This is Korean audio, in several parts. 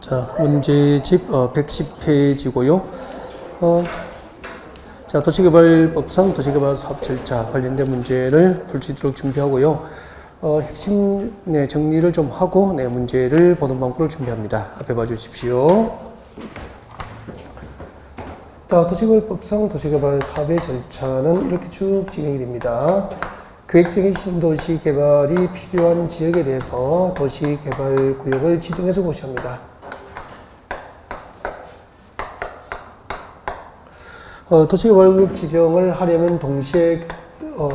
자, 문제집 110페이지고요. 자, 도시개발법상 도시개발 사업 절차 관련된 문제를 풀 수 있도록 준비하고요. 핵심 정리를 좀 하고 문제를 보는 방법을 준비합니다. 앞에 봐주십시오. 자, 도시개발법상 도시개발 사업의 절차는 이렇게 쭉 진행이 됩니다. 계획적인 신도시 개발이 필요한 지역에 대해서 도시개발구역을 지정해서 고시합니다. 도시개발구역 지정을 하려면 동시에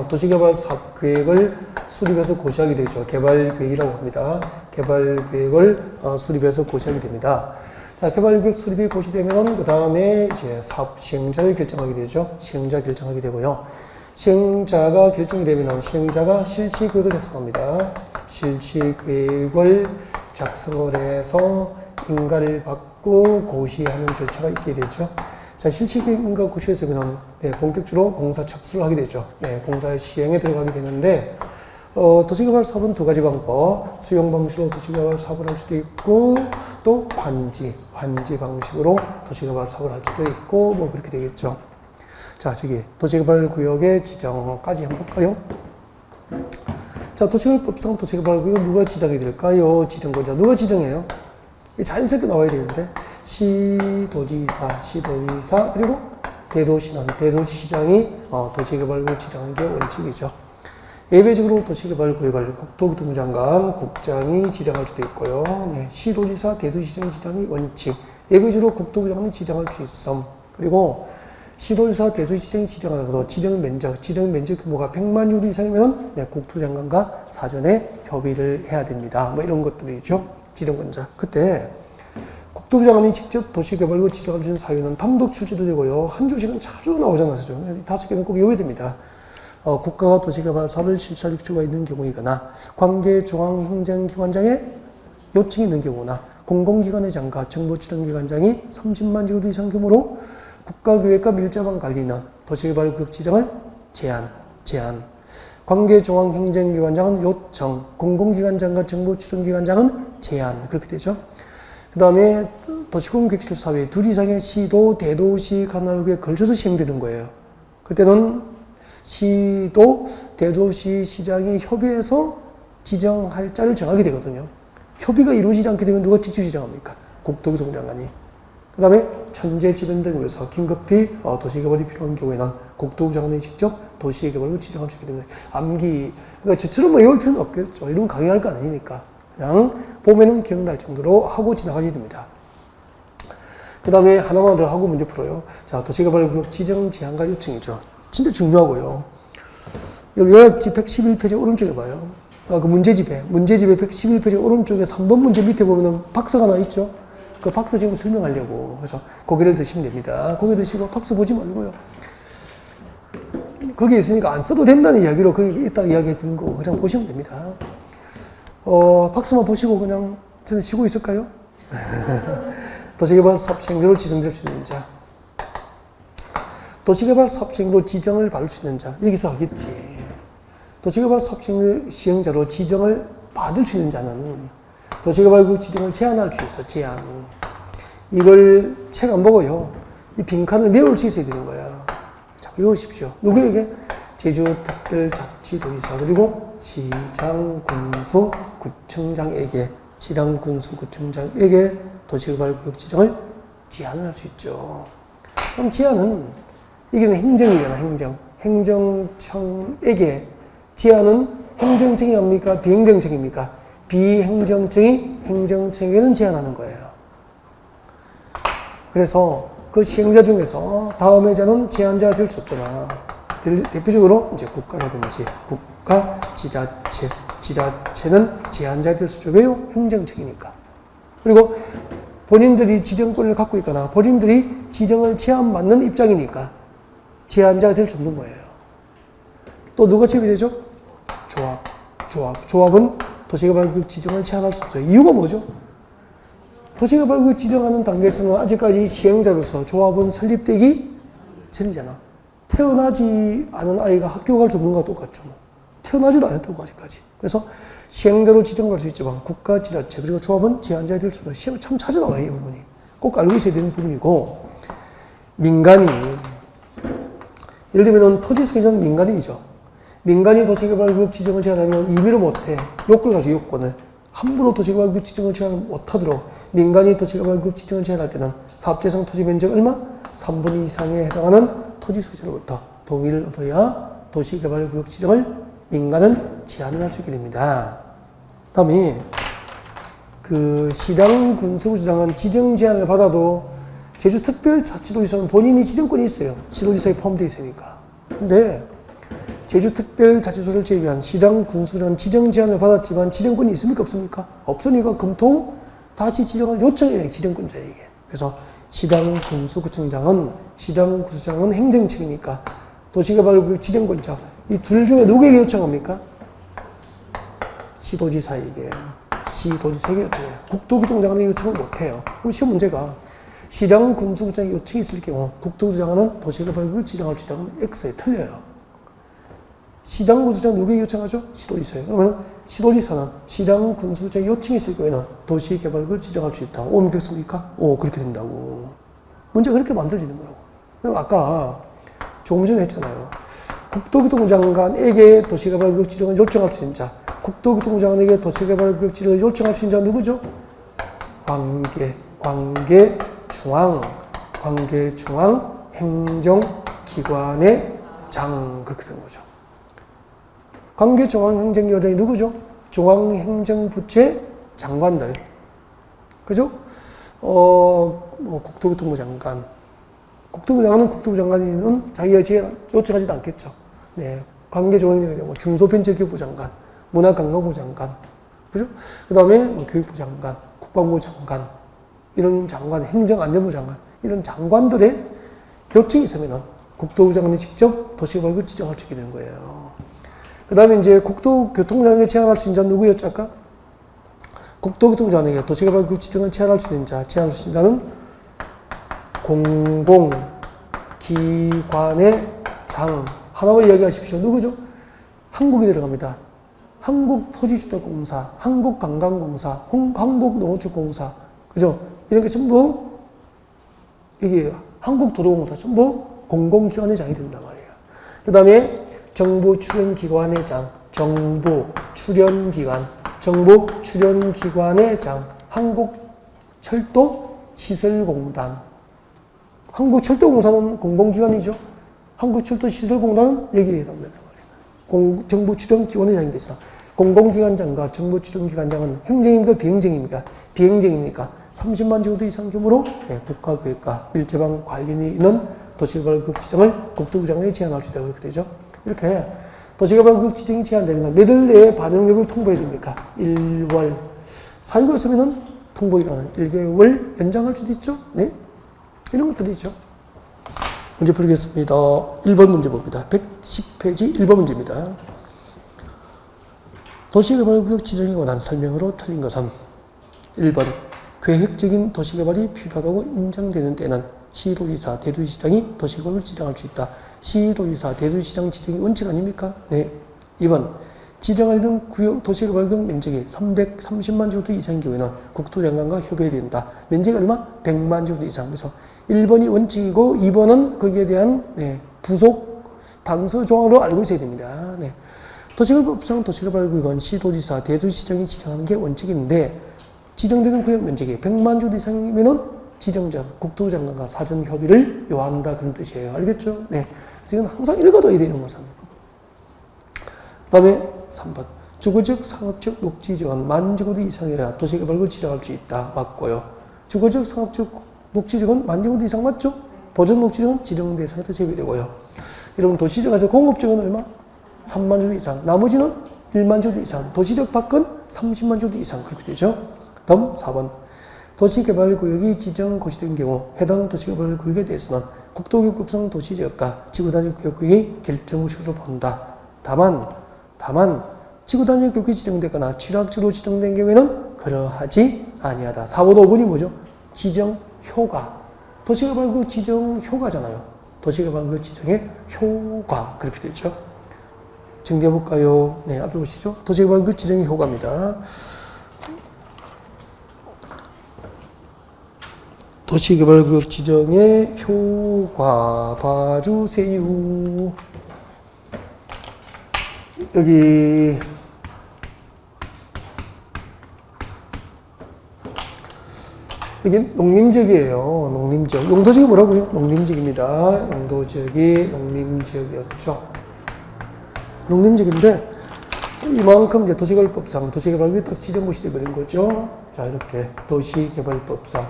도시개발 사업계획을 수립해서 고시하게 되죠. 개발계획이라고 합니다. 개발계획을 수립해서 고시하게 됩니다. 자, 개발계획 수립이 고시되면 그 다음에 이제 사업 시행자를 결정하게 되죠. 시행자 결정하게 되고요. 시행자가 결정이 되면 시행자가 실시계획을 작성합니다. 실시계획을 작성을 해서 인가를 받고 고시하는 절차가 있게 되죠. 자, 실시계획과 고시에서 그냥 본격적으로 공사 착수를 하게 되죠. 공사 시행에 들어가게 되는데 도시개발 사업은 두 가지 방법, 수용 방식으로 도시개발 사업을 할 수도 있고 또 환지 방식으로 도시개발 사업을 할 수도 있고 뭐 그렇게 되겠죠. 자, 저기 도시개발구역의 지정까지 한번 볼까요? 자, 도시개발법상 도시개발구역 누가 지정이 될까요? 지정권자 누가 지정해요? 자연스럽게 나와야 되는데 시도지사 그리고 대도시시장이 도시개발구역 지정하는 게 원칙이죠. 예외적으로 도시개발구역을 국토교통부 장관, 국장이 지정할 수도 있고요. 시도지사, 대도시시장 지정이 원칙. 예외적으로 국토부 장관이 지정할 수 있음. 그리고 시도지사, 대도시시장이 지정하더라도 지정 면적 규모가 100만 유로 이상이면 국토부 장관과 사전에 협의를 해야 됩니다. 뭐 이런 것들이죠. 지정권자. 그때 국토부 장관이 직접 도시개발구역 지정할 수 있는 사유는 단독 출제도 되고요. 한 조식은 자주 나오잖아요. 5개는 꼭 외워야 됩니다. 국가가 도시개발 사업을 실시할 필요가 있는 경우이거나 관계 중앙행정기관장의 요청이 있는 경우나 공공기관의 장과 정부지정기관장이 30만 제곱미터 이상 규모로 국가계획과 밀접한 관리는 도시개발구역 지정을 제한. 관계 중앙행정기관장은 요청, 공공기관장과 정부지정기관장은 제한. 그렇게 되죠. 그 다음에 도시공획실사회 둘 이상의 시도, 대도시 관할구에 걸쳐서 시행되는 거예요. 그때는 시도, 대도시 시장이 협의해서 지정할 자를 정하게 되거든요. 협의가 이루어지지 않게 되면 누가 직접 지정합니까? 국토교통부 장관이. 그 다음에 천재지변 등을 위해서 긴급히 도시개발이 필요한 경우에는 국토부 장관이 직접 도시개발을 지정할 수 있기 때문에 그러니까 저처럼 외울 필요는 없겠죠. 이런 강의할 거 아니니까. 그냥 보면은 기억날 정도로 하고 지나가야 됩니다. 그 다음에 하나만 더 하고 문제 풀어요. 자, 도시개발구역 지정 제한과 요청이죠. 진짜 중요하고요. 요약지 111페이지 오른쪽에 봐요. 그 문제집에 111페이지 오른쪽에 3번 문제 밑에 보면은 박스가 나 있죠. 그 박스 지금 설명하려고. 그래서 고개를 드시면 됩니다. 고개 드시고 박스 보지 말고요. 거기 있으니까 안 써도 된다는 이야기로 거기 있다 이야기 드는 거 그냥 보시면 됩니다. 박스만 보시고 그냥 저는 쉬고 있을까요? 도시개발 사업 시행자로 지정될 수 있는 자. 도시개발 사업 시행자로 지정을 받을 수 있는 자. 여기서 하겠지. 도시개발 사업 시행자로 지정을 받을 수 있는 자는 도시개발구역 지정을 제한할 수 있어. 제한. 이걸 책 안 보고요. 이 빈칸을 메울 수 있어야 되는 거야. 자, 외우십시오. 누구에게? 제주특별자치도지사 그리고 시장, 군수, 구청장에게 도시개발구역 지정을 제한을 할 수 있죠. 그럼 제한은 이게 행정이잖아. 행정청에게 제한은 행정청이 합니까? 비행정청입니까? 비행정청이 행정청에게는 제한하는 거예요. 그래서 그 시행자 중에서 다음에 자는 제한자가 될 수 없잖아. 대표적으로 이제 국가라든지 국가, 지자체는 제한자가 될 수 없죠. 왜요? 행정청이니까. 그리고 본인들이 지정권을 갖고 있거나 본인들이 지정을 제한받는 입장이니까 제한자가 될 수 없는 거예요. 또 누가 제외되죠? 조합은 도시개발구역 지정을 제한할 수 없어요. 이유가 뭐죠? 도시개발구역 지정하는 단계에서는 아직까지 시행자로서 조합은 설립되기 전이잖아. 태어나지 않은 아이가 학교 갈 수 없는 거와 똑같죠. 태어나지도 않았다고 아직까지. 그래서 시행자로 지정할 수 있지만 국가 지자체 그리고 조합은 제한자에 될 수도 시험 참 자주 나와요. 이 부분이 꼭 알고 있어야 되는 부분이고 민간이 예를 들면 토지 소유자는 민간인이죠. 민간이 도시개발구역 지정을 제한하면 임의로 못해. 요건을 가지고 요건을 함부로 도시개발구역 지정을 제한 못하도록 민간이 도시개발구역 지정을 제한할 때는 사업대상 토지 면적 얼마? 3분 이상에 해당하는 토지 소유자로부터 동의를 얻어야 도시개발구역 지정을 민간은 제한을 할 수 있게 됩니다. 다음에 그 시당 군수구청장은 지정 제한을 받아도 제주특별자치도지사는 본인이 지정권이 있어요. 시도지사에 포함되어 있으니까. 근데 제주특별자치도를 제외한 시당 군수는 지정 제한을 받았지만 지정권이 있습니까? 없습니까? 없으니까 금통 다시 지정을 요청해요. 지정권자에게. 그래서 시당 군수구청장은 행정책이니까 도시개발구역 지정권자 이 둘 중에 누구에게 요청합니까? 시도지사에게 요청해요. 국토교통장관에게 요청을 못해요. 그럼 시험 문제가 시당 군수구청에 요청이 있을 경우 국토교통장관은 도시개발구역을 지정할 수 있다면 X에 틀려요. 시당 군수장 누구에게 요청하죠? 시도지사예요. 그러면 시도지사는 시당 군수장에 요청이 있을 경우에는 도시개발구역을 지정할 수 있다. 옮겼습니까? 오, 그렇게 된다고. 문제가 그렇게 만들어지는 거라고. 그럼 아까 조금 전에 했잖아요. 국토교통장관에게 도시개발구역 지정을 요청할 수 있는 자. 국토교통장관에게 도시개발구역 지정을 요청할 수 있는 자 누구죠? 관계중앙 행정기관의 장 그렇게 된 거죠. 관계중앙행정기관장이 누구죠? 중앙행정부처의 장관들. 그죠? 국토교통부 장관. 국토부 장관은 자기가 요청하지도 않겠죠. 네. 관계중앙행정기관, 중소벤처기업부 장관, 문화관광부 장관. 그죠? 그 다음에 교육부 장관, 국방부 장관, 이런 장관, 행정안전부 장관, 이런 장관들의 요청이 있으면 국토부 장관이 직접 도시개발구역을 지정할 수 있게 되는 거예요. 그 다음에 이제 국토교통장관에게 제한할 수 있는 자는 누구였죠, 아까? 국토교통장관에게 도시개발구역 지정을 제한할 수 있는 자는 공공기관의 장. 하나만 이야기하십시오. 누구죠? 한국이 들어갑니다. 한국토지주택공사, 한국관광공사, 한국농어축공사. 그죠? 이런 게 전부, 이게 한국도로공사, 전부 공공기관의 장이 된단 말이에요. 그 다음에 정보출연기관의 장, 정보출연기관의 장, 한국철도시설공단. 한국철도공사는 공공기관이죠. 한국철도시설공단은 여기에 해당된단 말이에요. 정보출연기관의 장이 되잖아. 공공기관장과 정보출연기관장은 행정입니까? 비행정입니까? 비행정입니까? 30만 제곱미터 이상 규모로 국가계획과 밀접한 관련이 있는 도시개발구역 지정을 국토부 장관이 제한할 수 있다고 그렇게 되죠. 이렇게 도시개발구역 지정이 제한되면 몇월 내에 반영 여부를 통보해야 됩니까? 1월. 사유가 있으면 통보기간을 1개월 연장할 수도 있죠. 네? 이런 것들이 있죠. 문제 풀겠습니다. 1번 문제 봅니다. 110페이지 1번 문제입니다. 도시개발구역 지정에 관한 설명으로 틀린 것은 1번 계획적인 도시개발이 필요하다고 인정되는 때는 시도지사, 대도시장이 도시개발을 지정할 수 있다. 시도지사, 대도시장 지정이 원칙 아닙니까? 네. 2번 지정하려는 구역 도시개발구역 면적이 330만 제곱미터 이상인 경우에는 국토장관과 협의해야 된다. 면적이 얼마? 100만 제곱미터 이상. 그래서 1번이 원칙이고 2번은 거기에 대한 부속 단서 조항으로 알고 있어야 됩니다. 네. 도시개발법상 도시개발구역은 시도지사, 대도시장이 지정하는 게 원칙인데 지정되는 구역 면적이 100만 제곱미터 이상이면은 지정 전 국토부 장관과 사전 협의를 요한다 그런 뜻이에요. 알겠죠? 네. 그래서 이건 항상 읽어둬야 되는 것은. 다음에 3번. 주거적, 상업적, 녹지지역은 10,000 제곱미터 이상이어야 도시개발구역을 지정할 수 있다. 맞고요. 주거적, 상업적, 녹지지역은 10,000 제곱미터 이상 맞죠? 보전 녹지지역은 지정 대상에서 제외되고요. 여러분 도시지역에서 공업지역은 얼마? 3만 제곱미터 이상. 나머지는 1만 제곱미터 이상. 도시지역 밖은 30만 제곱미터 이상. 그렇게 되죠. 다음 4번. 도시개발구역이 지정 고시된 경우 해당 도시개발구역에 대해서는 국토교육급성 도시지역과 지구단위 구역구역이 결정을 시켜서 본다. 다만 지구단위 구역이 지정되거나 취락지로 지정된 경우에는 그러하지 아니하다. 4번 5번이 뭐죠? 지정효과. 도시개발구역 지정효과잖아요. 도시개발구역 지정의 효과. 그렇게 되죠. 정리해볼까요? 네, 앞에 보시죠. 도시개발구역 지정의 효과입니다. 도시개발구역 지정의 효과 봐주세요. 여기 이게 농림지역이에요. 농림지역. 용도지역이 뭐라고요? 농림지역입니다. 용도지역이 농림지역이었죠. 농림지역인데 이만큼 이제 도시개발법상 도시개발구역이 딱 지정곳이 되어버린 거죠. 자, 이렇게 도시개발법상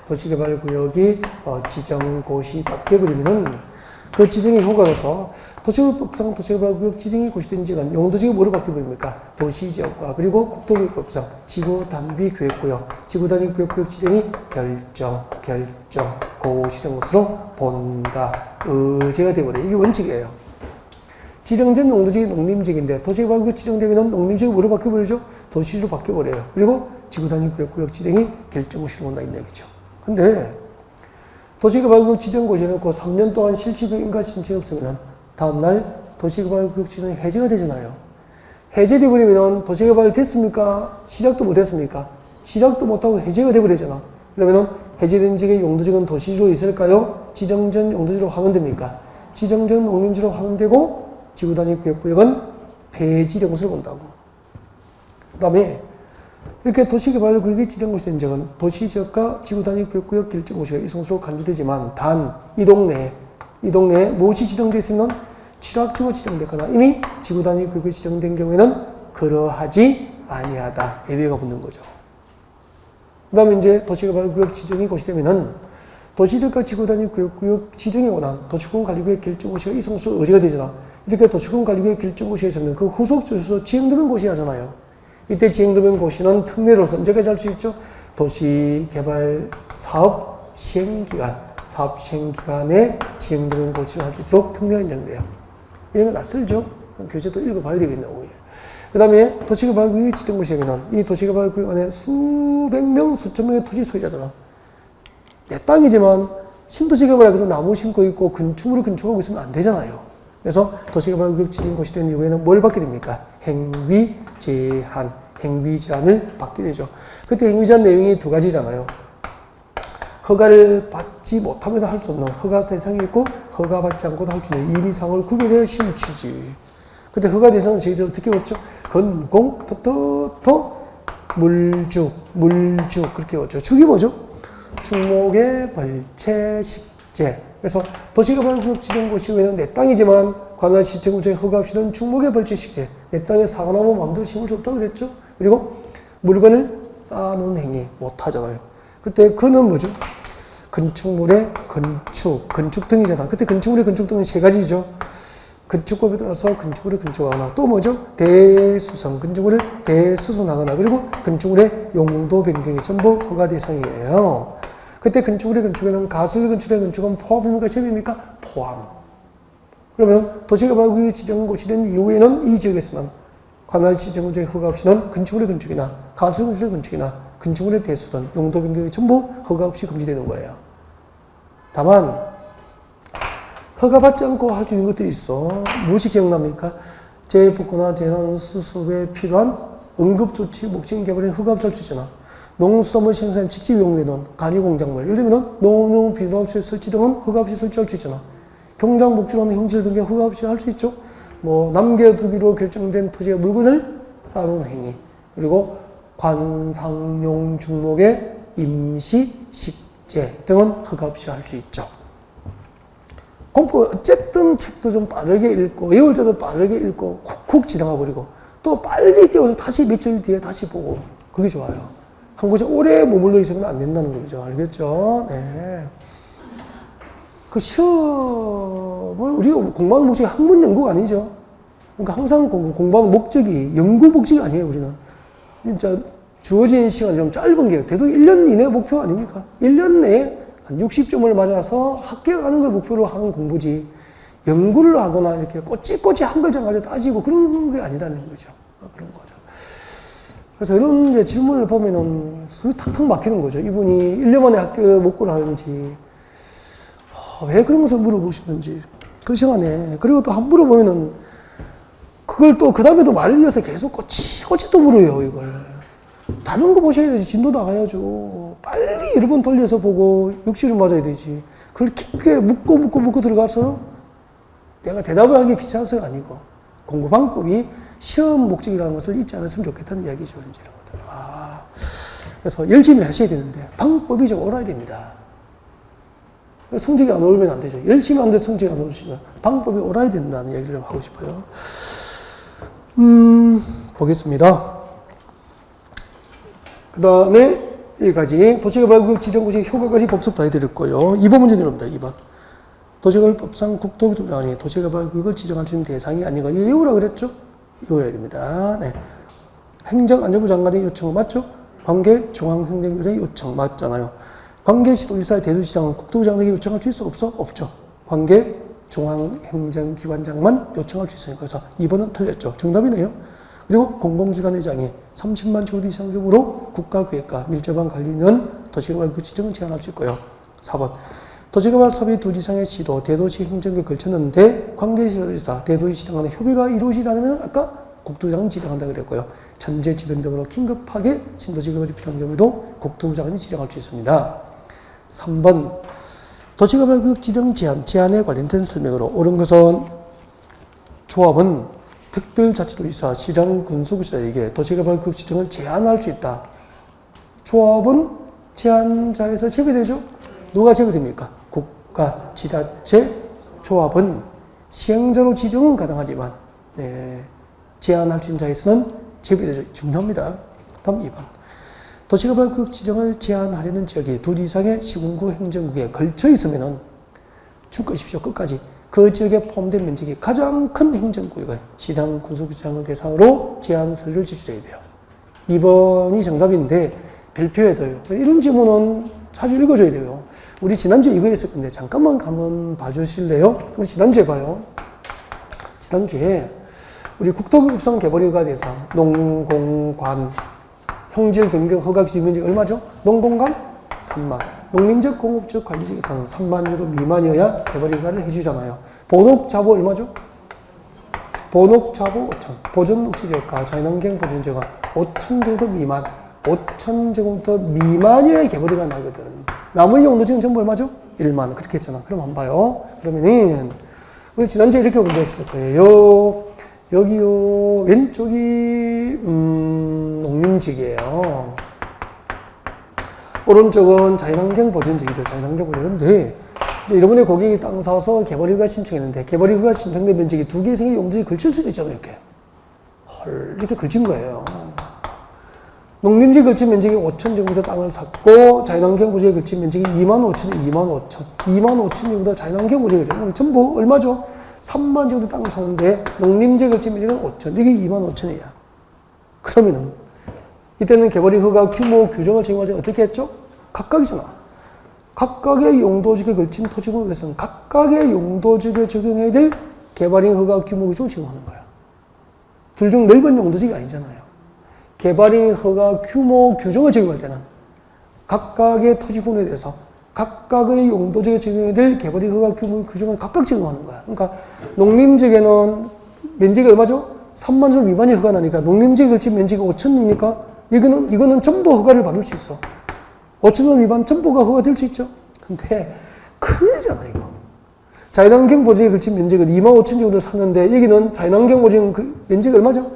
도시개발구역이 지정곳이 딱 되어버리면은 그 지정의 효과로서 도시개발법상 도시개발구역 지정이 고시된 지역은 용도지역이 뭐로 바뀌어버립니까? 도시지역과 그리고 국토교육법상 지구단위계획구역, 지구단위계획구역 지정이 고시된 것으로 본다. 의제가 되어버려요. 이게 원칙이에요. 지정된 용도지역이 농림지역인데 도시개발구역 지정되면 농림지역이 뭐로 바뀌어버리죠? 도시지로 바뀌어버려요. 그리고 지구단위계획구역 지정이 결정고시로 온다 이 얘기죠. 근데 도시개발구역 지정고시 해놓고 3년 동안 실질적 인가 신청이 없으면 다음날 도시개발구역 지정이 해제가 되잖아요. 해제돼 버리면 도시개발 됐습니까? 시작도 못 했습니까? 시작도 못하고 해제가 돼버리잖아. 그러면 해제된 지역의 용도지역은 도시지로 있을까요? 지정전 용도지로 환원됩니까? 지정전 농림지로 환원되고 지구단위계획구역은 폐지된 것으로 본다고. 그 다음에 이렇게 도시개발구역이 지정고시 된 지역은 도시지역과 지구단위계획구역 결정고시가 이성수로 간주되지만 단 이 동네에 무엇이 지정되어 있으면 취락지구가 지정됐거나 이미 지구단위계획이 지정된 경우에는 그러하지 아니하다. 예외가 붙는 거죠. 그 다음에 이제 도시개발구역 지정이 고시되면은 도시지역과 지구단위계획구역 지정에 관한 도시공원관리구역 결정고시가 이성수 의제가 되잖아. 이렇게 도시공원관리구역 결정고시에서는 그 후속 주소서 지정되는 곳이 하잖아요. 이때 지정되는 고시는 특례로서 언제까지 할 수 있죠? 도시개발 사업 시행기간에 지정되는 고시를 할 수 있도록 특례가 인정돼요. 이런 거 낯설죠? 교재도 읽어봐야 되겠네요. 그 다음에 도시개발구역이 지정고시에는 이 도시개발구역 안에 수백 명, 수천 명의 토지 소유자잖아. 내 땅이지만 신도시개발하기도 나무 심고 있고 건축물을 건축하고 있으면 안 되잖아요. 그래서 도시개발구역 지정고시 된 이후에는 뭘 받게 됩니까? 행위제한을 받게 되죠. 그때 행위제한 내용이 두 가지잖아요. 허가를 받지 못하면 할 수 없는 허가 대상이 있고 허가받지 않고도 할 수 있는 임의상을 구별해야 실치지. 그때 허가 대상은 저희들 어떻게 봤죠? 건공, 물주 그렇게 봤죠. 죽이 뭐죠? 충목의 벌채, 식재. 그래서 도시개발구역 지정고시 외에는 내 땅이지만 관할시청구청에 허가 없이는 충목의 벌채, 식재. 내 땅에 사과 나무 마음대로 심을 수 없다고 그랬죠. 그리고 물건을 쌓는 행위 못하잖아요. 그때 그는 뭐죠? 건축물의 건축 등이잖아. 그때 건축물의 건축 등은 세 가지죠. 건축법에 따라서 건축물을 건축하거나 또 뭐죠? 대수선, 건축물을 대수선하거나 그리고 건축물의 용도 변경이 전부 허가 대상이에요. 그때 건축물의 건축에는 가설 건축의 건축은 포함입니까? 제외입니까? 포함. 그러면 도시개발구역이 지정고시 된 이후에는 이 지역에서는 관할시정구청의 허가 없이는 건축물의 건축이나 가설 건축의 건축이나 건축물의 대수선, 용도 변경이 전부 허가 없이 금지되는 거예요. 다만 허가받지 않고 할 수 있는 것들이 있어. 무엇이 기억납니까? 재복구나 재난 수습에 필요한 응급조치 목적인 개발에 허가 없이 할 수 있잖아. 농수산물 생산 직접 이용되는 간이공작물, 예를 들면 농용 비료하우스의 설치 등은 허가 없이 설치할 수 있잖아. 경장 목적으로 형질 변경 허가 없이 할 수 있죠. 남겨두기로 결정된 토지의 물건을 쌓는 행위, 그리고 관상용 중목의 임시 식재 등은 허가 없이 할 수 있죠. 공부 어쨌든 책도 좀 빠르게 읽고 외울 때도 빠르게 읽고 콕콕 지나가 버리고 또 빨리 띄워서 다시 며칠 뒤에 다시 보고 그게 좋아요. 한 곳에 오래 머물러 있으면 안 된다는 거죠. 알겠죠? 네. 그 시험을 우리가 공부하는 목적이 학문 연구가 아니죠. 그러니까 항상 공부하는 목적이 연구 목적이 아니에요. 우리는 진짜 주어진 시간이 좀 짧은 게 대도 1년 이내 목표 아닙니까? 1년 내에 한 60점을 맞아서 합격하는 걸 목표로 하는 공부지 연구를 하거나 이렇게 꼬치꼬치 한 글자 가지고 따지고 그런 게 아니라는 거죠. 그런 거죠. 그래서 이런 이제 질문을 보면은 숨이 탁탁 막히는 거죠. 이분이 1년 만에 합격 목표를 하는지 왜 그런 것을 물어보시는지 그 시간에. 그리고 또 함부로 보면은 그걸 또 그 다음에도 말을 이어서 계속 꼬치꼬치 또 물어요, 이걸. 다른 거 보셔야 되지. 진도 나가야죠. 빨리 여러 번 돌려서 보고 육시를 맞아야 되지. 그걸 깊게 묻고 들어가서 내가 대답을 하기 귀찮아서가 아니고 공부 방법이 시험 목적이라는 것을 잊지 않았으면 좋겠다는 이야기죠. 이제 이런 것들. 그래서 열심히 하셔야 되는데 방법이 좀 옳아야 됩니다. 성적이 안 오르면 안 되죠. 열심히 하는데 성적이 안 오르시면 방법이 옳아야 된다는 얘기를 좀 하고 싶어요. 보겠습니다. 그 다음에 여기까지 도시개발구역 지정구역의 효과까지 복습 다 해드렸고요. 2번 문제 내려옵니다. 2번. 도시개발법상 국토교통장관이 도시개발구역을 지정할 수 있는 대상이 아닌가. 이거 외우라 그랬죠? 외워야 됩니다. 네. 행정안전부 장관의 요청 맞죠? 관계 중앙행정부의 요청 맞잖아요. 관계 시도지사의 대도시장은 국토부장관에게 요청할 수 있어? 없어? 없죠. 관계 중앙행정기관장만 요청할 수 있으니까. 그래서 2번은 틀렸죠. 정답이네요. 그리고 공공기관회장이 30만 제곱미터 이상 규모로 국가계획과 밀접한 관리는 도시개발구역 지정을 제한할 수 있고요. 4번. 도시개발 사업이 도지상의 시도, 대도시 행정에 걸쳤는데 관계시도지사, 대도시장 간의 협의가 이루어지지 않으면 아까 국토부장은 지정한다 그랬고요. 천재지변적으로 긴급하게 신도시개발이 필요한 경우에도 국토부장이 지정할 수 있습니다. 3번. 도시개발구역 지정 제한에 관련된 설명으로 옳은 것은 조합은 특별자치도지사, 시장, 군수구치자에게 도시개발구역 지정을 제한할 수 있다. 조합은 제한자에서 제외되죠? 누가 제외됩니까? 국가, 지자체, 조합은 시행자로 지정은 가능하지만 제한할 수 있는 자에서는 제외되죠. 중요합니다. 다음 2번. 도시개발구역 지정을 제한하려는 지역이 둘 이상의 시군구 행정구에 걸쳐 있으면은 쭉 가십시오. 끝까지. 그 지역에 포함된 면적이 가장 큰 행정구역을 시장, 군수구청을 대상으로 제한서를 제출해야 돼요. 2번이 정답인데 별표에도요. 이런 지문은 자주 읽어줘야 돼요. 우리 지난주에 이거 했을 건데 잠깐만 한번 봐주실래요? 우리 지난주에 봐요. 지난주에 우리 국토급성 개발허가 대상 농공관 형질 변경 허가 기준 면적이 얼마죠? 농공간 3만. 농림적 공업적 관리지역에서는 3만 제곱 미만이어야 개발 허가를 해주잖아요. 본옥자보 얼마죠? 본옥자보 5천. 보존 녹지지역과 자연환경 보존지역은 5천 제곱 미만. 5천 제곱미터 미만이어야 개발 허가 나거든. 나머지 용도지역은 전부 얼마죠? 1만. 그렇게 했잖아. 그럼 한번 봐요. 그러면은 우리 지난주에 이렇게 문제했을 거예요. 여기요 왼쪽이 농림지역이에요. 오른쪽은 자연환경 보존지역이죠. 자연환경 보존인데 여러분의 고객이 땅 사서 개발허가 신청했는데 개발허가 신청된 면적이 두 개 이상의 용도지역이 걸칠 수도 있잖아요. 이렇게 이렇게 걸친 거예요. 농림지에 걸친 면적이 5천 제곱미터 땅을 샀고 자연환경 보존에 걸친 면적이 2만 5천 제곱미터 자연환경 보존에 걸친 전부 얼마죠? 3만 제곱미터 땅을 사는데 농림지에 걸친 면적은 5천, 이게 2만 5천이야. 그러면은 이때는 개발이 허가 규모 규정을 적용하지 어떻게 했죠? 각각이잖아. 각각의 용도지역에 걸친 토지구역에 대해서는 각각의 용도지역에 적용해야 될 개발인 허가 규모 규정을 적용하는 거야. 둘 중 넓은 용도지역이 아니잖아요. 개발인 허가 규모 규정을 적용할 때는 각각의 토지구역에 대해서 각각의 용도지역에 적용해야 될 개발인 허가 규모 규정을 각각 적용하는 거야. 그러니까 농림지역에는 면적이 얼마죠? 3만 제곱 미만이 허가 나니까 농림지역에 걸친 면적이 5천이니까 이거는 전부 허가를 받을 수 있어. 5천 제곱 미만 전부가 허가될 수 있죠. 근데 큰일이잖아 이거. 자연환경 보존에 걸친 면적은 2만 5천 제곱을 샀는데 여기는 자연환경 보존 면적이 얼마죠?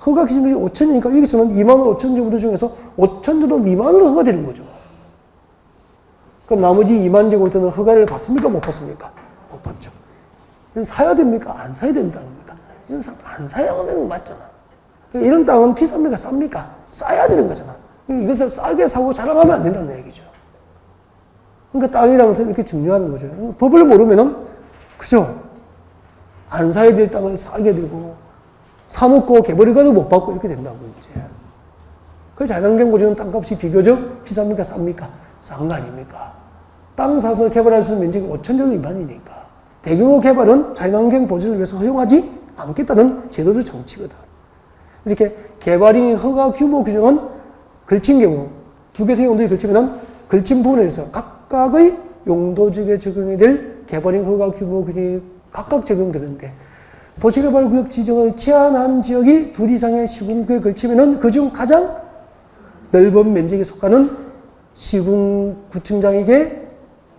허가 기준이 5천이니까 여기서는 2만 5천 제곱미터 중에서 5천 제곱 미만으로 허가되는 거죠. 그럼 나머지 2만 제곱미터는 허가를 받습니까? 못 받습니까? 못 받죠. 이건 사야 됩니까? 안 사야 된다니까. 이건 안 사야 되는 건 맞잖아. 이런 땅은 비쌉니까? 쌉니까? 싸야 되는 거잖아. 이것을 싸게 사고 자랑하면 안 된다는 얘기죠. 그러니까 땅이라는 것은 이렇게 중요한 거죠. 법을 모르면은, 그죠? 안 사야 될 땅을 싸게 되고, 사놓고 개발허가도 못 받고 이렇게 된다고, 이제. 그 자연환경 보존은 땅값이 비교적 비쌉니까? 쌉니까? 싼 거 아닙니까? 땅 사서 개발할 수 있는 면적이 5천 제곱 미만이니까. 대규모 개발은 자연환경 보존을 위해서 허용하지 않겠다는 제도적 정치거든. 이렇게 개발인 허가 규모 규정은 걸친 경우, 두 개 이상의 용도에 걸치면은 걸친 부분에서 각각의 용도지역에 적용해야 될 개발인 허가 규모 규정이 각각 적용되는데 도시개발구역 지정을 제한한 지역이 둘 이상의 시군구에 걸치면은 그중 가장 넓은 면적에 속하는 시군구청장에게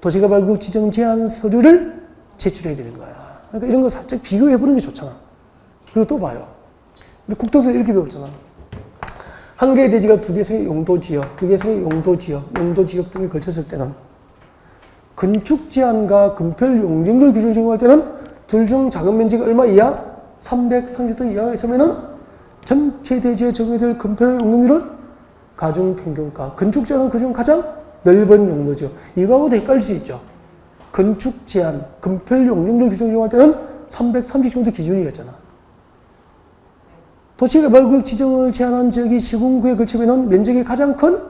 도시개발구역 지정 제한 서류를 제출해야 되는 거야. 그러니까 이런 거 살짝 비교해보는 게 좋잖아. 그리고 또 봐요. 우리 국토부에서 이렇게 배웠잖아. 한 개의 대지가 두 개의 용도지역, 두 개의 용도지역 등에 걸쳤을 때는 건축 제한과 건폐율 용적률 규정을 적용할 때는 둘 중 작은 면적이 얼마 이하? 330도 이하가 있으면은 전체 대지에 적용될 건폐율 용적률은 가중평균가. 건축 제한은 그중 가장 넓은 용도죠. 이거하고도 헷갈릴 수 있죠. 건축 제한, 건폐율 용적률 규정을 적용할 때는 330정도 기준이었잖아. 도시개발구역 지정을 제한한 지역이 시군구에 걸치면은 면적이 가장 큰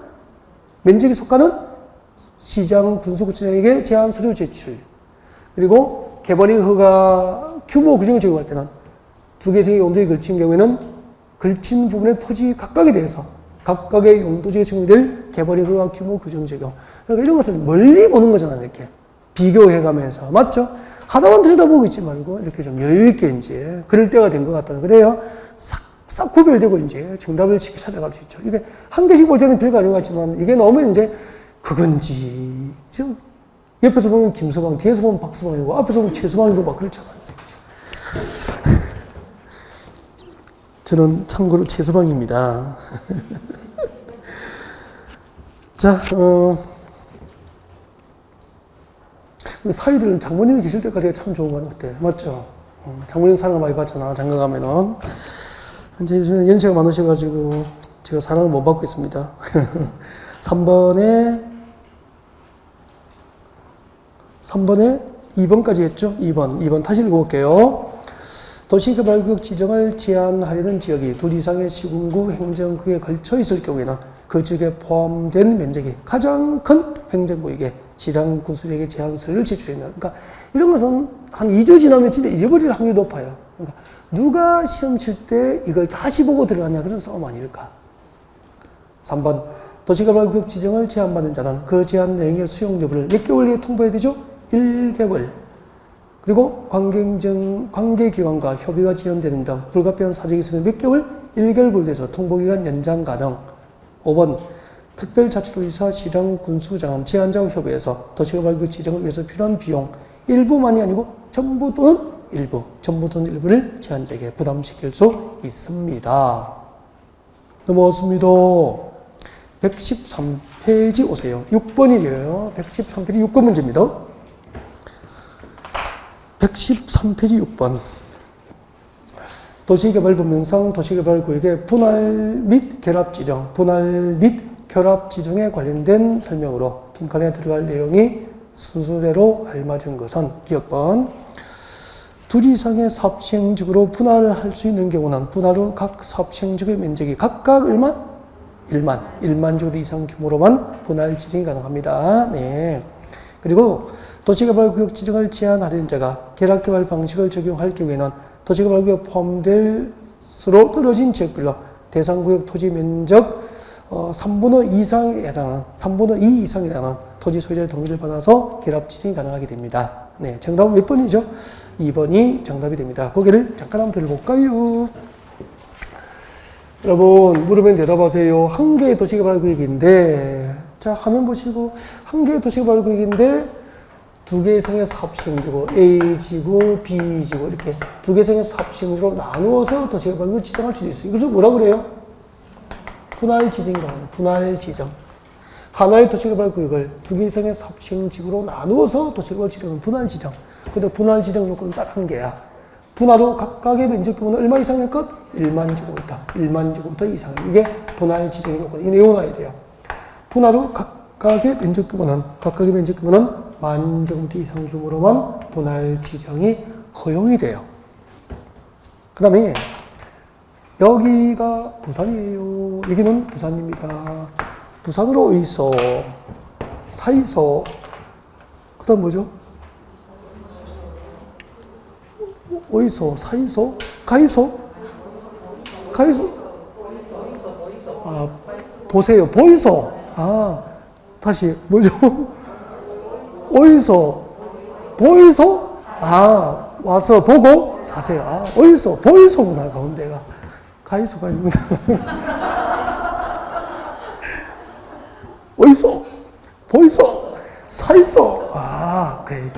면적에 속하는 시장 군수구청장에게 제한 서류 제출. 그리고 개발이 허가 규모 규정을 적용할 때는 두 개의 용도에 걸친 경우에는 걸친 부분의 토지 각각에 대해서 각각의 용도지에 적용될 개발이 허가 규모 규정 적용. 그러니까 이런 것을 멀리 보는 거잖아, 이렇게. 비교해가면서. 맞죠? 하나만 들여다보고 있지 말고 이렇게 좀 여유있게 이제 그럴 때가 된 것 같다는. 그래요. 싹 구별되고 이제 정답을 쉽게 찾아갈 수 있죠. 이게 한 개씩 볼 때는 별거 아닌 것 같지만 이게 너무 이제 그건지, 지금 옆에서 보면 김서방, 뒤에서 보면 박서방이고 앞에서 보면 최서방이고 막 그렇잖아. 저는 참고로 최서방입니다. 자, 사위들은 장모님이 계실 때까지가 참 좋은 건 어때? 맞죠? 장모님 사랑을 많이 받잖아, 장가 가면은. 이제 요즘에 연세가 많으셔가지고 제가 사랑을 못 받고 있습니다. 3번에 2번까지 했죠? 2번 다시 읽어볼게요. 도시개발구역 지정을 제한하려는 지역이 둘 이상의 시군구 행정구에 걸쳐 있을 경우에는 그 지역에 포함된 면적이 가장 큰 행정구역에 지방군수에게 제한서를 제출했는. 그러니까 이런 것은 한 2주 지나면 진짜 잊어버릴 확률이 높아요. 그러니까 누가 시험 칠 때 이걸 다시 보고 들어가냐, 그런 싸움 아닐까. 3번. 도시개발구역 지정을 제한받은 자는 그 제한 내용의 수용 여부를 몇 개월에 통보해야 되죠? 1개월. 그리고 관계기관과 협의가 지연되는 등 불가피한 사정이 있으면 몇 개월? 1개월 분에서 통보기간 연장 가능. 5번. 특별자치도지사 시랑 군수장은 제한자와 협의해서 도시개발구역 지정을 위해서 필요한 비용 일부만이 아니고 전부 또는 일부를 제한자에게 부담시킬 수 있습니다. 넘어왔습니다. 113페이지 오세요. 6번이에요. 113페이지 6번 문제입니다. 113페이지 6번. 도시개발법령상 도시개발구역의 분할 및 결합 지정에 관련된 설명으로 빈칸에 들어갈 내용이 순서대로 알맞은 것은 기억번. 둘 이상의 사업시행지구로 분할을 할 수 있는 경우는 분할 후 각 사업시행지구의 면적이 각각 얼마? 1만 지구 이상 규모로만 분할 지정이 가능합니다. 네. 그리고 도시개발구역 지정을 제한하려는 자가 계략개발 방식을 적용할 경우에는 도시개발구역 포함될 수로 떨어진 지역별로 대상구역 토지 면적 3분의 2 이상에 해당하는 토지 소유자의 동의를 받아서 결합 지정이 가능하게 됩니다. 네, 정답은 몇 번이죠? 2번이 정답이 됩니다. 고개를 잠깐 한번 들어볼까요? 여러분, 물으면 대답하세요. 한 개의 도시개발구역인데, 자, 화면 보시고, 한 개의 도시개발구역인데, 두 개 이상의 사업시행지구, A지구, B지구, 이렇게 두 개 이상의 사업시행지구로 나누어서 도시개발구역을 지정할 수도 있어요. 이것을 뭐라 그래요? 분할 지정이라고 합니다. 분할 지정. 하나의 도시개발구역을 두 개 이상의 사업시행지구로 나누어서 도시개발 지정은 분할 지정. 근데 분할 지정 요건은 딱 한 개야. 분할 후 각각의 면적 규모는 얼마 이상일 것? 1만 제곱미터. 1만 제곱미터 이상. 이게 분할 지정의 요건. 이 내용 알아야 돼요. 분할 후 각각의 면적 규모는 1만 제곱미터 이상 규모로만 분할 지정이 허용이 돼요. 그 다음에 여기가 부산이에요. 여기는 부산입니다. 부산으로 의소, 사이소, 그 다음 뭐죠? 의소, 사이소, 가이소? 아, 보세요. 보이소. 아, 다시, 뭐죠? 의소, 보이소? 아, 와서 보고 사세요. 아, 어디서? 보이소구나, 가운데가. 가이소가 있는데. 어디서? 보이소? 사이소? 아, 그래.